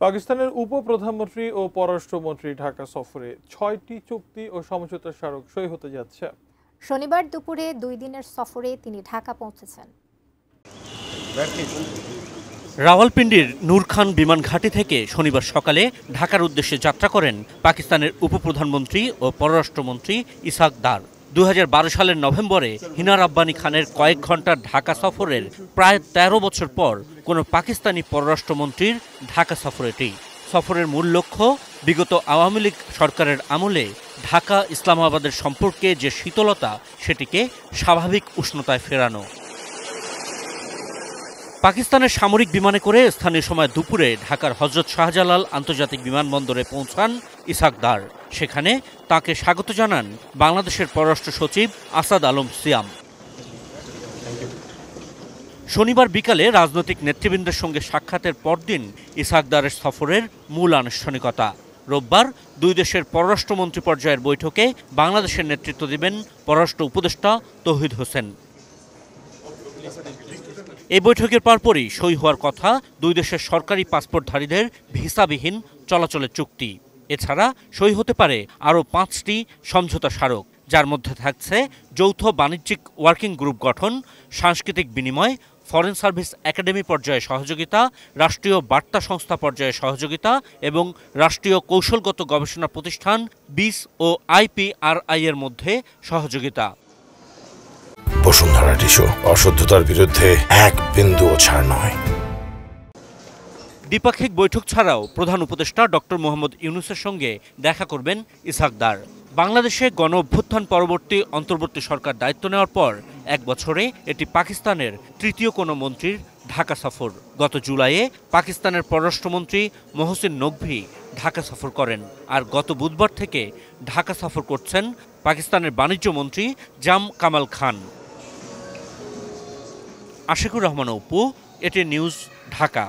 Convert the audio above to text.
পাকিস্তানের উপপ্রধানমন্ত্রী ও পররাষ্ট্রমন্ত্রী ঢাকা সফরে ৬টি চুক্তি ও সমঝোতা স্মারক সই হতে যাচ্ছে। শনিবার দুপুরে ২ দিনের সফরে তিনি ঢাকা পৌঁছেছেন। রাওয়ালপিন্ডির নূর খান বিমান ঘাঁটি থেকে শনিবার সকালে ঢাকার উদ্দেশ্যে যাত্রা করেন পাকিস্তানের উপপ্রধানমন্ত্রী ও পররাষ্ট্রমন্ত্রী ইসহাক দার। ২০১২ সালের নভেম্বরে হিনা রাব্বানী খানের কয়েক ঘন্টার ঢাকা সফরের প্রায় ১৩ বছর পর কোনো পাকিস্তানি পররাষ্ট্রমন্ত্রীর ঢাকা সফর এটি। সফরের মূল লক্ষ্য বিগত আওয়ামী লীগ সরকারের আমলে ঢাকা ইসলামাবাদের সম্পর্কে যে শীতলতা সেটিকে স্বাভাবিক উষ্ণতায় ফেরানো। পাকিস্তানের সামরিক বিমানে করে স্থানীয় সময় দুপুরে ঢাকার হযরত শাহজালাল আন্তর্জাতিক বিমানবন্দরে পৌঁছান ইসহাক দার। সেখানে তাকে স্বাগত জানান বাংলাদেশের পররাষ্ট্র সচিব আসাদ আলম সিয়াম। শনিবার বিকালে রাজনৈতিক নেতৃবৃন্দের সঙ্গে সাক্ষাতের পরদিন ইসহাক দারের সফরের মূল আনুষ্ঠানিকতা। রোববার দুই দেশের পররাষ্ট্রমন্ত্রী পর্যায়ের বৈঠকে বাংলাদেশের নেতৃত্ব দেবেন পররাষ্ট্র উপদেষ্টা তৌহিদ হোসেন। এই বৈঠকের পরপরই সই হওয়ার কথা দুই দেশের সরকারি পাসপোর্টধারীদের ভিসাবিহীন চলাচলের চুক্তি। এছাড়া সই হতে পারে আরও ৫টি সমঝোতা স্মারক, যার মধ্যে থাকছে যৌথ বাণিজ্যিক ওয়ার্কিং গ্রুপ গঠন, সাংস্কৃতিক বিনিময়, ফরেন সার্ভিস একাডেমি পর্যায়ে সহযোগিতা, রাষ্ট্রীয় বার্তা সংস্থা পর্যায়ে সহযোগিতা এবং রাষ্ট্রীয় কৌশলগত গবেষণা প্রতিষ্ঠান বিস ও IPRI এর মধ্যে সহযোগিতা। বসুন্ধরা টিস্যু, অশুদ্ধতার বিরুদ্ধে এক বিন্দুও ছাড় নয়। দ্বিপাক্ষিক বৈঠক ছাড়াও প্রধান উপদেষ্টা ডক্টর মোহাম্মদ ইউনূসের সঙ্গে দেখা করবেন ইসহাক দার। বাংলাদেশে গণ অভ্যুত্থান পরবর্তী অন্তর্বর্তী সরকার দায়িত্ব নেওয়ার পর এক বছরে এটি পাকিস্তানের তৃতীয় কোনো মন্ত্রীর ঢাকা সফর। গত জুলাইয়ে পাকিস্তানের পররাষ্ট্রমন্ত্রী মহসিন নকভি ঢাকা সফর করেন। আর গত বুধবার থেকে ঢাকা সফর করছেন পাকিস্তানের বাণিজ্য মন্ত্রী জাম কামাল খান। আশিকুর রহমান অপু, এটি নিউজ, ঢাকা।